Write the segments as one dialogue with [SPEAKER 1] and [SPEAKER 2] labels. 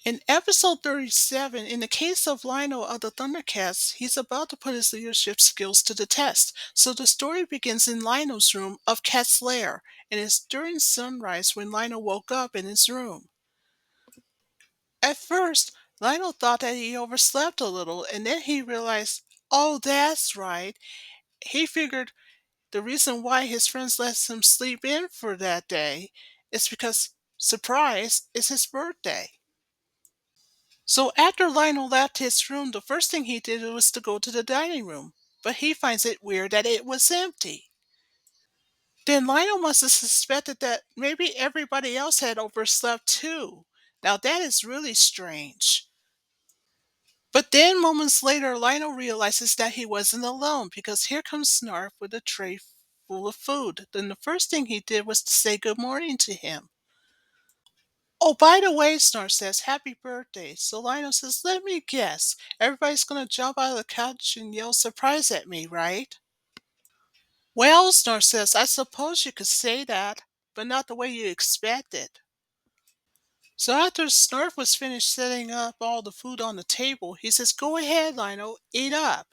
[SPEAKER 1] In episode 37, in the case of Lionel of the Thundercats, he's about to put his leadership skills to the test. So the story begins in Lionel's room of Cat's lair, and it's during sunrise when Lionel woke up in his room. At first, Lionel thought that he overslept a little, and then he realized, oh, that's right. He figured the reason why his friends let him sleep in for that day is because, surprise, it's his birthday. So after Lionel left his room, the first thing he did was to go to the dining room, but he finds it weird that it was empty. Then Lionel must have suspected that maybe everybody else had overslept too. Now that is really strange. But then moments later, Lionel realizes that he wasn't alone because here comes Snarf with a tray full of food. Then the first thing he did was to say good morning to him. Oh, by the way, Snarf says, happy birthday. So Lionel says, let me guess. Everybody's going to jump out of the couch and yell surprise at me, right? Well, Snarf says, I suppose you could say that, but not the way you expected. So after Snarf was finished setting up all the food on the table, he says, go ahead, Lionel, eat up.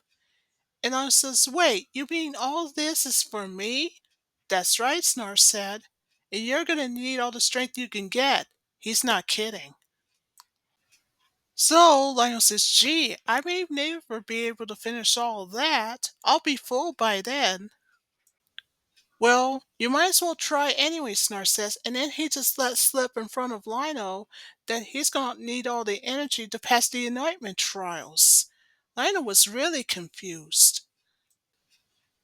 [SPEAKER 1] And Lionel says, wait, you mean all this is for me? That's right, Snarf said. And you're going to need all the strength you can get. He's not kidding. So Lionel says, gee, I may never be able to finish all of that. I'll be full by then. Well, you might as well try anyway, Snarf says, and then he just let slip in front of Lionel that he's going to need all the energy to pass the anointment trials. Lionel was really confused.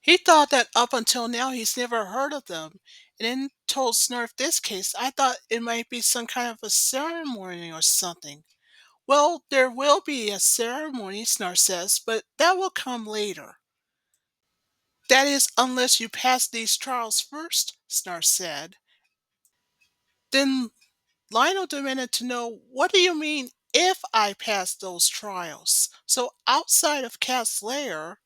[SPEAKER 1] He thought that up until now he's never heard of them, and then told Snarf this case. I thought it might be some kind of a ceremony or something. Well, there will be a ceremony, Snarf says, but that will come later. That is, unless you pass these trials first, Snarf said. Then Lionel demanded to know, what do you mean if I pass those trials? So outside of Cat's lair,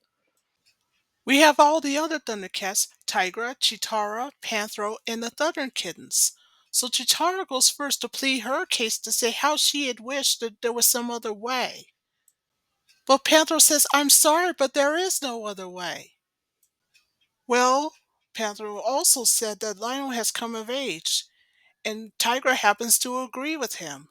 [SPEAKER 1] we have all the other Thundercats, Tigra, Chitara, Panthro, and the Thunder Kittens. So Chitara goes first to plead her case to say how she had wished that there was some other way. But Panthro says, I'm sorry, but there is no other way. Well, Panthro also said that Lionel has come of age, and Tigra happens to agree with him.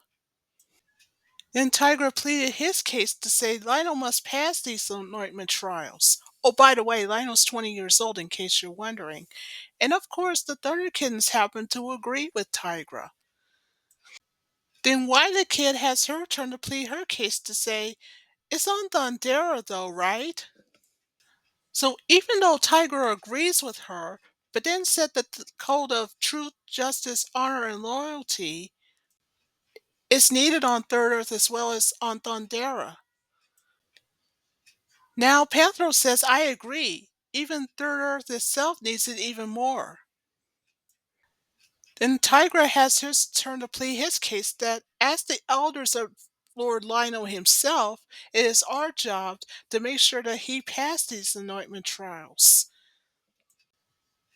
[SPEAKER 1] Then Tigra pleaded his case to say Lionel must pass these anointment trials. Oh, by the way, Lionel's 20 years old, in case you're wondering. And of course, the Thunder Kittens happen to agree with Tigra. Then Wily Kid has her turn to plead her case to say, it's on Thundera though, right? So even though Tiger agrees with her, but then said that the code of truth, justice, honor, and loyalty is needed on Third Earth as well as on Thundera. Now Panthro says, I agree. Even Third Earth itself needs it even more. Then Tigra has his turn to plead his case that as the elders of Lord Lionel himself, it is our job to make sure that he passed these anointment trials.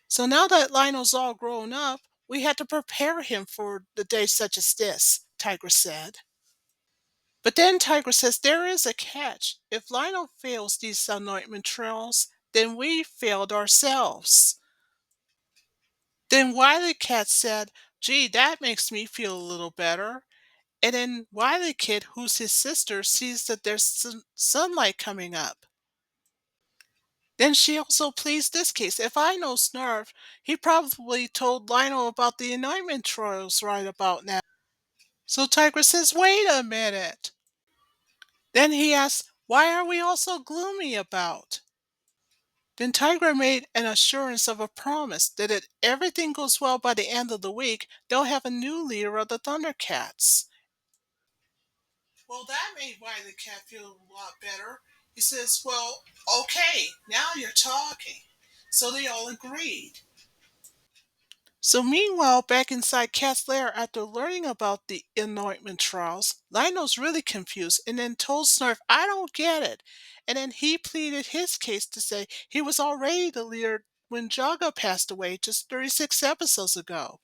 [SPEAKER 1] So now that Lionel's all grown up, we had to prepare him for the day such as this, Tigra said. But then Tigra says there is a catch. If Lionel fails these anointment trials, then we failed ourselves. Then Wily Cat said, gee, that makes me feel a little better. And then Wily Kid, who's his sister, sees that there's some sunlight coming up. Then she also pleads this case. If I know Snarf, he probably told Lionel about the anointment trials right about now. So Tigra says, wait a minute. Then he asks, why are we all so gloomy about? Then Tigra made an assurance of a promise that if everything goes well by the end of the week, they'll have a new leader of the Thundercats. Well, that made Wily Cat feel a lot better. He says, well, okay, now you're talking. So they all agreed. So meanwhile, back inside Cat's lair, after learning about the anointment trials, Lionel's really confused and then told Snarf, I don't get it. And then he pleaded his case to say he was already the leader when Jaga passed away just 36 episodes ago.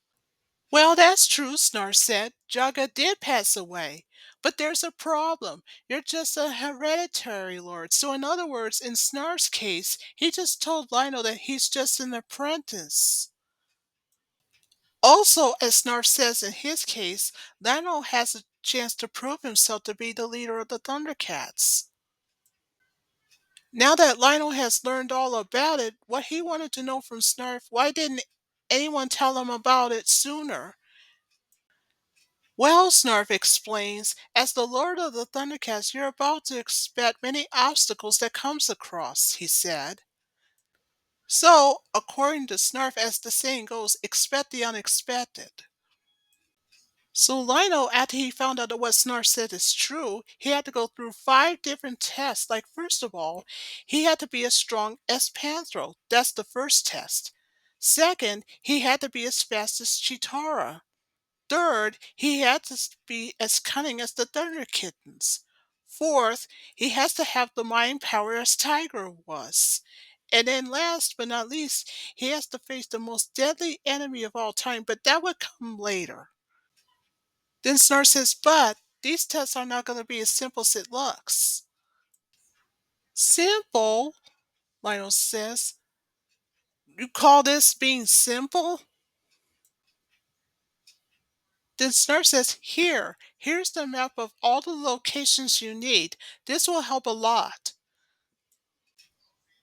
[SPEAKER 1] Well, that's true, Snarf said. Jaga did pass away. But there's a problem. You're just a hereditary lord. So, in other words, in Snarf's case, he just told Lionel that he's just an apprentice. Also, as Snarf says in his case, Lionel has a chance to prove himself to be the leader of the Thundercats. Now that Lionel has learned all about it, what he wanted to know from Snarf, why didn't anyone tell him about it sooner? Well, Snarf explains, as the Lord of the Thundercats, you're about to expect many obstacles that comes across, he said. So, according to Snarf, as the saying goes, expect the unexpected. So Lionel, after he found out that what Snarf said is true, he had to go through 5 different tests. Like, first of all, he had to be as strong as Panthro. That's the first test. Second, he had to be as fast as Chitara. Third, he had to be as cunning as the Thunder Kittens. Fourth, he has to have the mind power as Tiger was. And then last but not least, he has to face the most deadly enemy of all time, but that would come later. Then Snarf says, but these tests are not going to be as simple as it looks. Simple? Lionel says. You call this being simple? Then Snarf says, here's the map of all the locations you need. This will help a lot.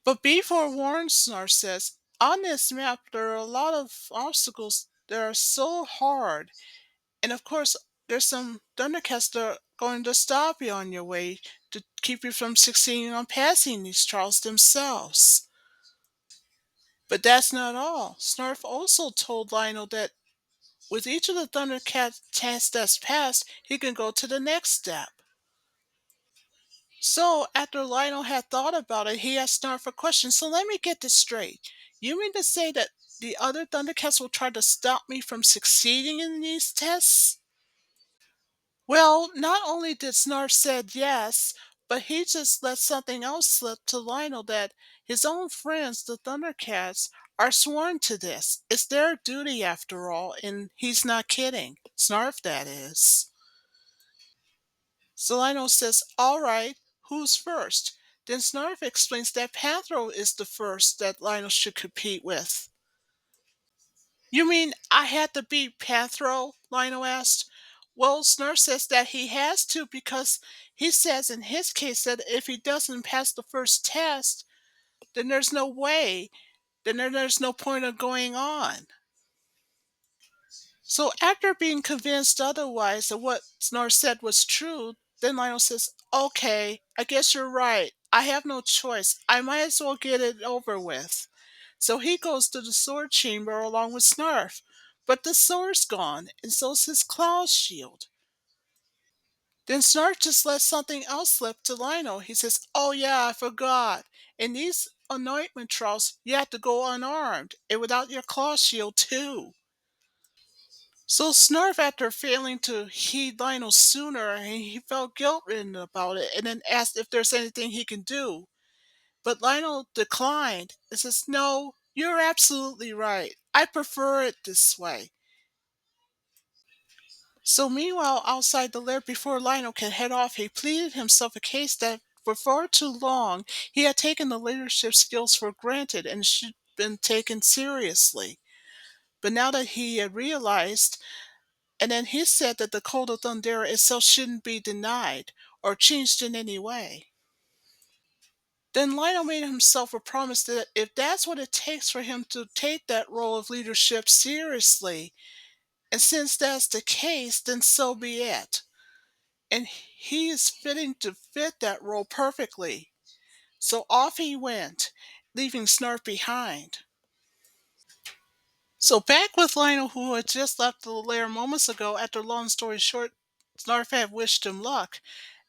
[SPEAKER 1] But be forewarned, Snarf says, on this map there are a lot of obstacles that are so hard. And of course, there's some Thundercats that are going to stop you on your way to keep you from succeeding on passing these trials themselves. But that's not all. Snarf also told Lionel that with each of the Thundercat tests that's passed, he can go to the next step. So, after Lionel had thought about it, he asked Snarf a question. So, let me get this straight. You mean to say that the other Thundercats will try to stop me from succeeding in these tests? Well, not only did Snarf said yes, but he just let something else slip to Lionel that his own friends, the Thundercats, are sworn to this. It's their duty after all, and he's not kidding. Snarf, that is. So Lionel says, all right, who's first? Then Snarf explains that Panthro is the first that Lionel should compete with. You mean I had to beat Panthro? Lionel asked. Well, Snurf says that he has to because he says in his case that if he doesn't pass the first test, then there's no way, then there's no point of going on. So after being convinced otherwise that what Snarf said was true, then Lionel says, okay, I guess you're right. I have no choice. I might as well get it over with. So he goes to the sword chamber along with Snarf. But the sword's gone, and so's his claw shield. Then Snarf just lets something else slip to Lionel. He says, oh yeah, I forgot. In these anointment trials, you have to go unarmed, and without your claw shield too. So Snarf, after failing to heed Lionel sooner, he felt guilt-ridden about it, and then asked if there's anything he can do. But Lionel declined and says, no, you're absolutely right. I prefer it this way. So meanwhile, outside the lair before Lionel could head off, he pleaded himself a case that for far too long he had taken the leadership skills for granted and should have been taken seriously. But now that he had realized, and then he said that the code of Thundera itself shouldn't be denied or changed in any way. Then Lionel made himself a promise that if that's what it takes for him to take that role of leadership seriously, and since that's the case, then so be it. And he is fitting to fit that role perfectly. So off he went, leaving Snarf behind. So back with Lionel, who had just left the lair moments ago, after long story short, Snarf had wished him luck.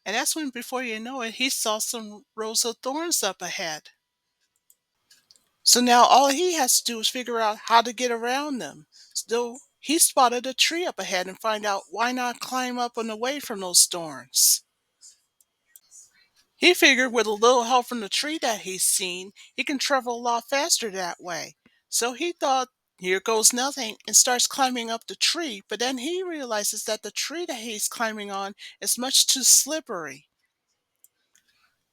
[SPEAKER 1] And that's when, before you know it, he saw some rows of thorns up ahead. So now all he has to do is figure out how to get around them. So he spotted a tree up ahead and find out why not climb up and away from those thorns. He figured with a little help from the tree that he's seen, he can travel a lot faster that way. So he thought Here goes nothing and starts climbing up the tree, but then he realizes that the tree that he's climbing on is much too slippery.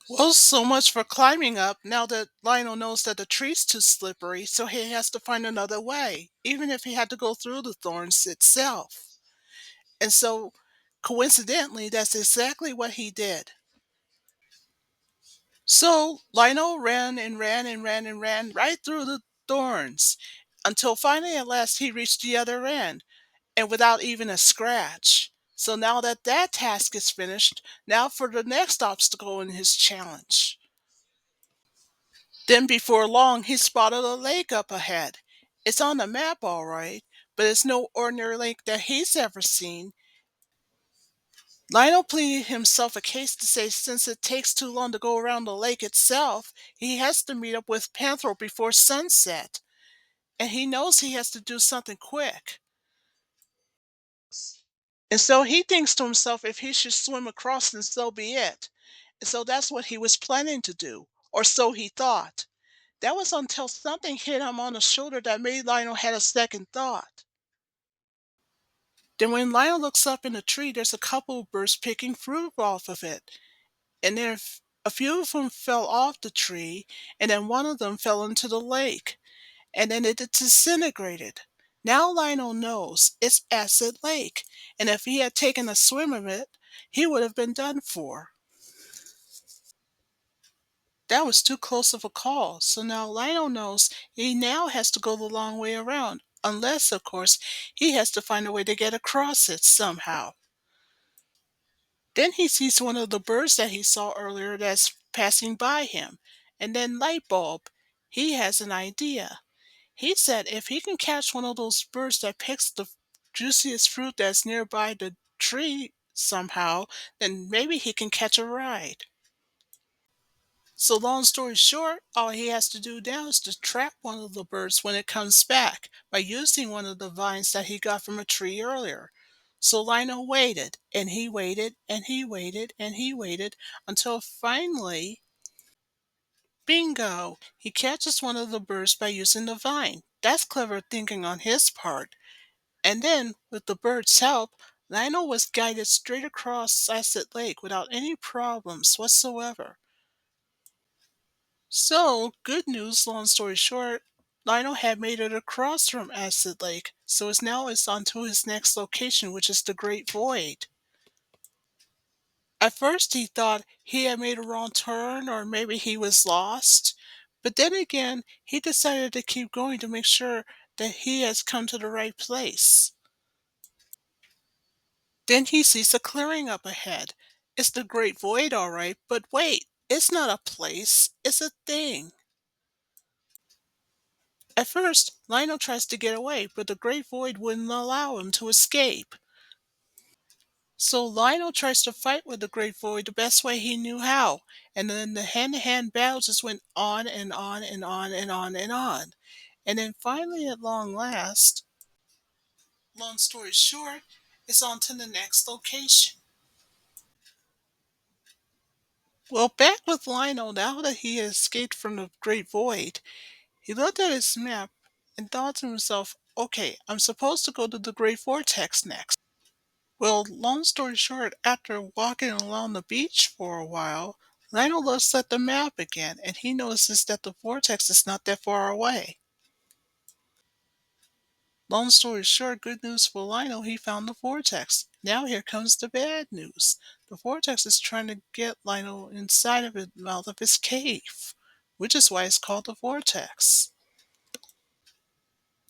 [SPEAKER 1] Well, so much for climbing up. Now that Lionel knows that the tree's too slippery, so he has to find another way, even if he had to go through the thorns itself. And so, coincidentally, that's exactly what he did. So Lionel ran and ran and ran and ran right through the thorns until finally at last he reached the other end and without even a scratch. So now that that task is finished, now for the next obstacle in his challenge. Then before long he spotted a lake up ahead. It's on the map all right, but it's no ordinary lake that he's ever seen. Lionel pleaded himself a case to say since it takes too long to go around the lake itself, he has to meet up with Panthro before sunset, and he knows he has to do something quick. And so he thinks to himself if he should swim across, then so be it. And so that's what he was planning to do, or so he thought. That was until something hit him on the shoulder that made Lionel had a second thought. Then when Lionel looks up in the tree, there's a couple of birds picking fruit off of it. And then a few of them fell off the tree, and then one of them fell into the lake, and then it disintegrated. Now Lionel knows it's Acid Lake, and if he had taken a swim of it, he would have been done for. That was too close of a call, so now Lionel knows he now has to go the long way around, unless, of course, he has to find a way to get across it somehow. Then he sees one of the birds that he saw earlier that's passing by him. And then light bulb, he has an idea. He said if he can catch one of those birds that picks the juiciest fruit that's nearby the tree somehow, then maybe he can catch a ride. So long story short, all he has to do now is to trap one of the birds when it comes back by using one of the vines that he got from a tree earlier. So Lionel waited, and he waited, and he waited, and he waited until finally, bingo! He catches one of the birds by using the vine. That's clever thinking on his part. And then, with the bird's help, Lionel was guided straight across Acid Lake without any problems whatsoever. So, good news, long story short, Lionel had made it across from Acid Lake, so it's on to his next location, which is the Great Void. At first he thought he had made a wrong turn or maybe he was lost, but then again he decided to keep going to make sure that he has come to the right place. Then he sees a clearing up ahead. It's the Great Void all right, but wait, it's not a place, it's a thing. At first, Lionel tries to get away, but the Great Void wouldn't allow him to escape. So Lionel tries to fight with the Great Void the best way he knew how, and then the hand-to-hand battle just went on and on and on and on and on. And then finally, at long last, long story short, it's on to the next location. Well, back with Lionel, now that he has escaped from the Great Void, he looked at his map and thought to himself, okay, I'm supposed to go to the Great Vortex next. Well, long story short, after walking along the beach for a while, Lionel looks at the map again and he notices that the vortex is not that far away. Long story short, good news for Lionel, he found the vortex. Now here comes the bad news. The vortex is trying to get Lionel inside of the mouth of his cave, which is why it's called the vortex.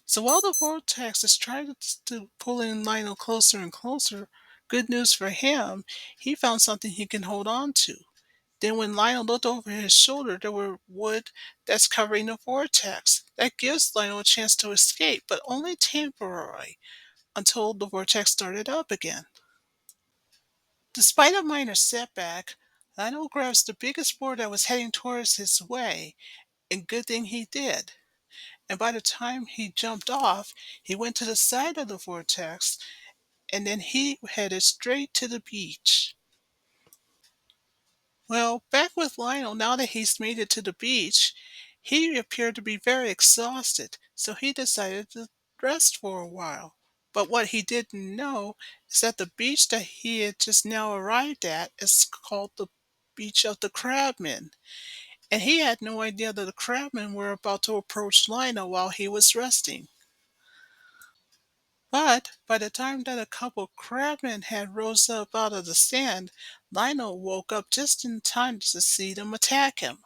[SPEAKER 1] So while the vortex is trying to pull in Lionel closer and closer, good news for him, he found something he can hold on to. Then when Lionel looked over his shoulder, there were wood that's covering the vortex. That gives Lionel a chance to escape, but only temporarily, until the vortex started up again. Despite a minor setback, Lionel grabs the biggest board that was heading towards his way, and good thing he did. And by the time he jumped off, he went to the side of the vortex, and then he headed straight to the beach. Well, back with Lionel, now that he's made it to the beach, he appeared to be very exhausted, so he decided to rest for a while. But what he didn't know is that the beach that he had just now arrived at is called the beach of the crabmen, and he had no idea that the crabmen were about to approach Lionel while he was resting. But by the time that a couple crabmen had rose up out of the sand, Lionel woke up just in time to see them attack him.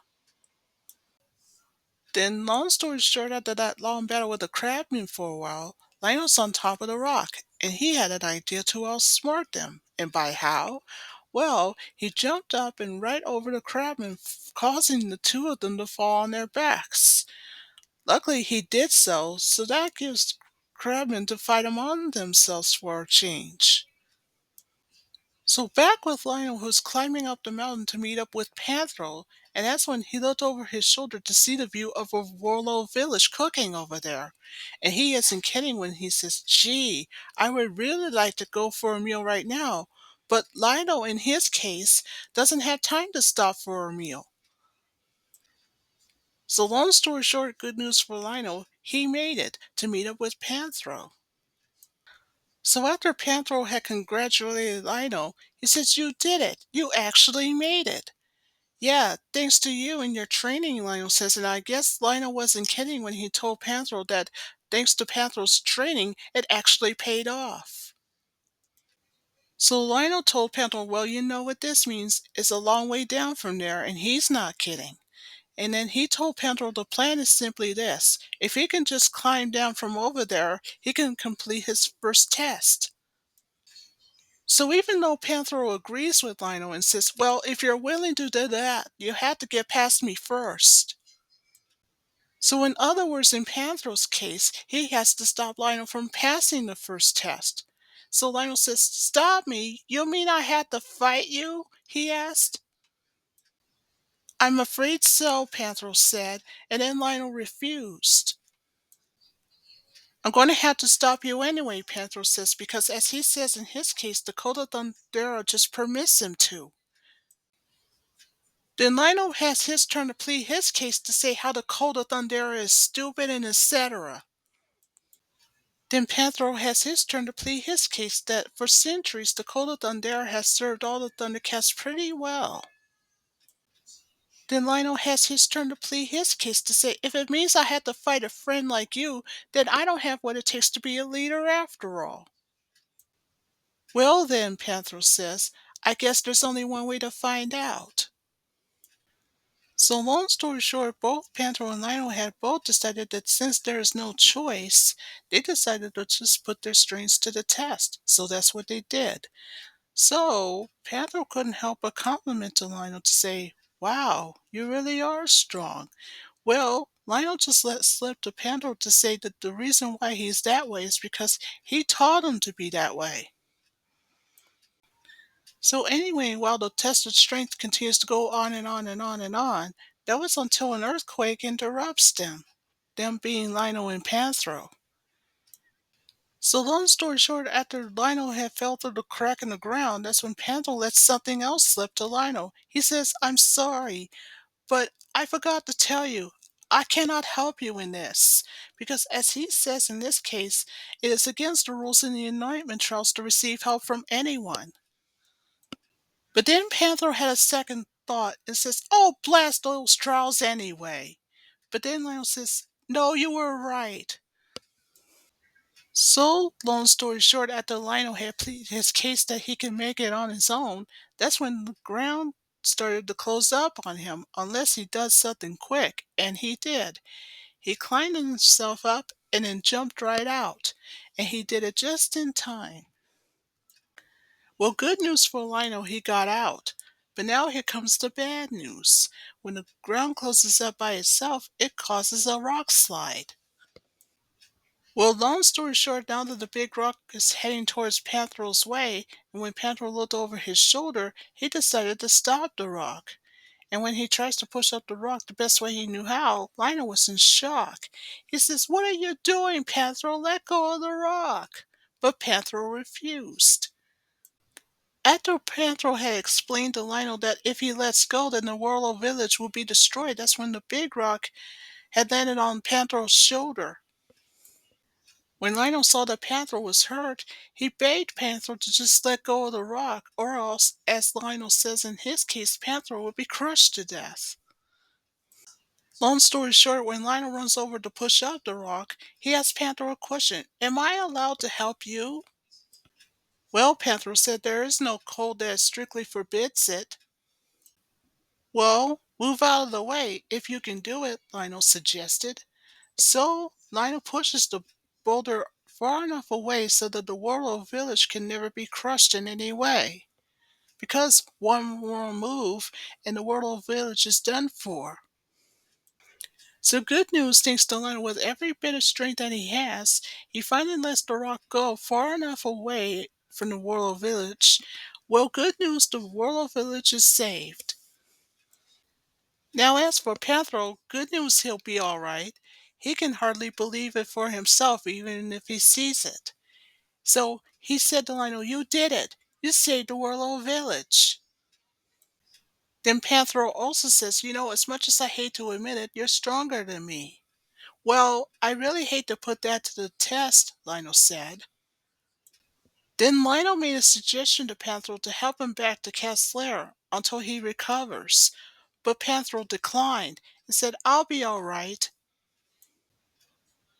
[SPEAKER 1] Then, long story short, after that long battle with the crabmen for a while, Lionel's on top of the rock, and he had an idea to outsmart them. And by how? Well, he jumped up and right over the crabmen, causing the two of them to fall on their backs. Luckily, he did so that gives crabmen to fight among themselves for a change. So back with Lionel, who's climbing up the mountain to meet up with Panthro, and that's when he looked over his shoulder to see the view of a Warlow village cooking over there. And he isn't kidding when he says, "Gee, I would really like to go for a meal right now." But Lionel, in his case, doesn't have time to stop for a meal. So long story short, good news for Lionel, he made it to meet up with Panthro. So after Panthro had congratulated Lionel, he says, "You did it! You actually made it!" "Yeah, thanks to you and your training," Lionel says, and I guess Lionel wasn't kidding when he told Panthro that thanks to Panthro's training, it actually paid off. So Lionel told Panthro, "Well, you know what this means. It's a long way down from there," and he's not kidding. And then he told Panthro the plan is simply this. If he can just climb down from over there, he can complete his first test. So even though Panthro agrees with Lionel and says, "Well, if you're willing to do that, you have to get past me first." So in other words, in Panthro's case, he has to stop Lionel from passing the first test. So Lionel says, "Stop me? You mean I had to fight you?" he asked. "I'm afraid so," Panthro said, and then Lionel refused. "I'm going to have to stop you anyway," Panthro says, because as he says in his case, Dakota Thundera just permits him to. Then Lionel has his turn to plead his case to say how Dakota Thundera is stupid and etc. Then Panthro has his turn to plead his case that for centuries Dakota Thundera has served all the Thundercats pretty well. Then Lionel has his turn to plead his case to say if it means I have to fight a friend like you, then I don't have what it takes to be a leader after all. "Well then," Panthro says, "I guess there's only one way to find out." So long story short, both Panthro and Lionel had both decided that since there is no choice, they decided to just put their strengths to the test. So that's what they did. So Panthro couldn't help but compliment to Lionel to say, "Wow, you really are strong." Well, Lionel just let slip to Panthro to say that the reason why he's that way is because he taught him to be that way. So anyway, while the test of strength continues to go on and on and on and on, that was until an earthquake interrupts them being Lionel and Panthro. So long story short, after Lionel had fell through the crack in the ground, that's when Panthro lets something else slip to Lionel. He says, "I'm sorry, but I forgot to tell you, I cannot help you in this." Because as he says in this case, it is against the rules in the anointment trials to receive help from anyone. But then Panthro had a second thought and says, "Oh, blast those trials anyway." But then Lionel says, "No, you were right." So, long story short, after Lionel had pleaded his case that he can make it on his own, that's when the ground started to close up on him unless he does something quick, and he did. He climbed himself up and then jumped right out, and he did it just in time. Well, good news for Lionel, he got out. But now here comes the bad news. When the ground closes up by itself, it causes a rock slide. Well, long story short, now that the big rock is heading towards Panthro's way, and when Panthro looked over his shoulder, he decided to stop the rock. And when he tries to push up the rock the best way he knew how, Lionel was in shock. He says, "What are you doing, Panthro? Let go of the rock." But Panthro refused. After Panthro had explained to Lionel that if he lets go, then the Warlow village will be destroyed, that's when the big rock had landed on Panthro's shoulder. When Lionel saw that Panthro was hurt, he begged Panthro to just let go of the rock, or else, as Lionel says in his case, Panthro would be crushed to death. Long story short, when Lionel runs over to push up the rock, he asks Panthro a question: "Am I allowed to help you?" Well, Panthro said there is no code that strictly forbids it. Well, move out of the way if you can do it, Lionel suggested. So Lionel pushes the boulder far enough away so that the Warlow village can never be crushed in any way. Because one more move and the Warlow village is done for. So good news, thanks to Lionel, with every bit of strength that he has, he finally lets the rock go far enough away from the Warlow village. Well, good news, the Warlow village is saved. Now as for Panthro, good news, he'll be alright. He can hardly believe it for himself even if he sees it. So he said to Lionel, "You did it! You saved the Warlow village!" Then Panthro also says, "As much as I hate to admit it, you're stronger than me." "Well, I really hate to put that to the test," Lionel said. Then Lionel made a suggestion to Panthro to help him back to Cat's lair until he recovers. But Panthro declined and said, "I'll be all right."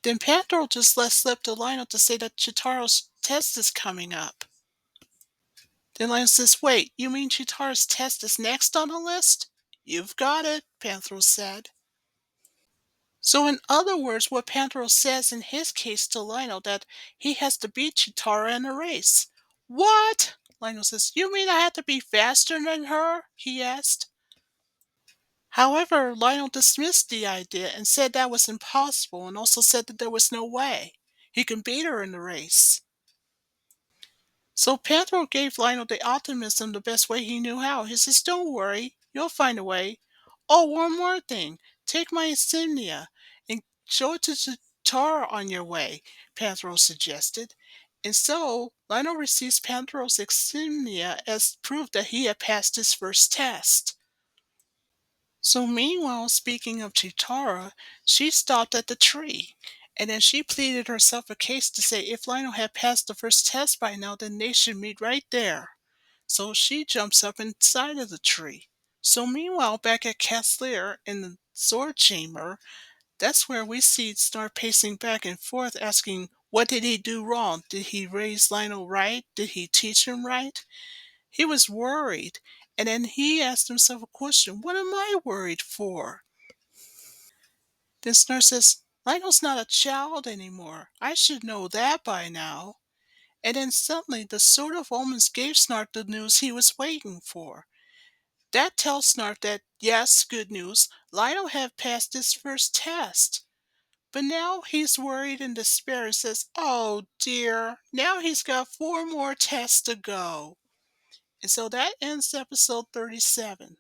[SPEAKER 1] Then Panthro just let slip to Lionel to say that Chitaro's test is coming up. Then Lionel says, "Wait, you mean Chitaro's test is next on the list?" "You've got it," Panthro said. So in other words, what Panthro says in his case to Lionel that he has to beat Chitara in a race. "What?" Lionel says. "You mean I have to be faster than her?" he asked. However, Lionel dismissed the idea and said that was impossible, and also said that there was no way he can beat her in the race. So Panthro gave Lionel the optimism the best way he knew how. He says, "Don't worry, you'll find a way. Oh, one more thing. Take my insignia and show it to Chitara on your way," Panthro suggested. And so Lionel receives Panthro's insignia as proof that he had passed his first test. So meanwhile, speaking of Chitara, she stopped at the tree, and then she pleaded herself a case to say if Lionel had passed the first test by now, then they should meet right there. So she jumps up inside of the tree. So meanwhile, back at Cat's lair in the sword chamber, that's where we see Snarf pacing back and forth asking, what did he do wrong? Did he raise Lionel right? Did he teach him right? He was worried, and then he asked himself a question: what am I worried for? This nurse says, "Lionel's not a child anymore. I should know that by now." And then suddenly the Sword of Omens gave Snarf the news he was waiting for. That tells Snarf that, yes, good news, Lionel had passed his first test. But now he's worried and despair and says, "Oh dear, now he's got 4 more tests to go." And so that ends episode 37.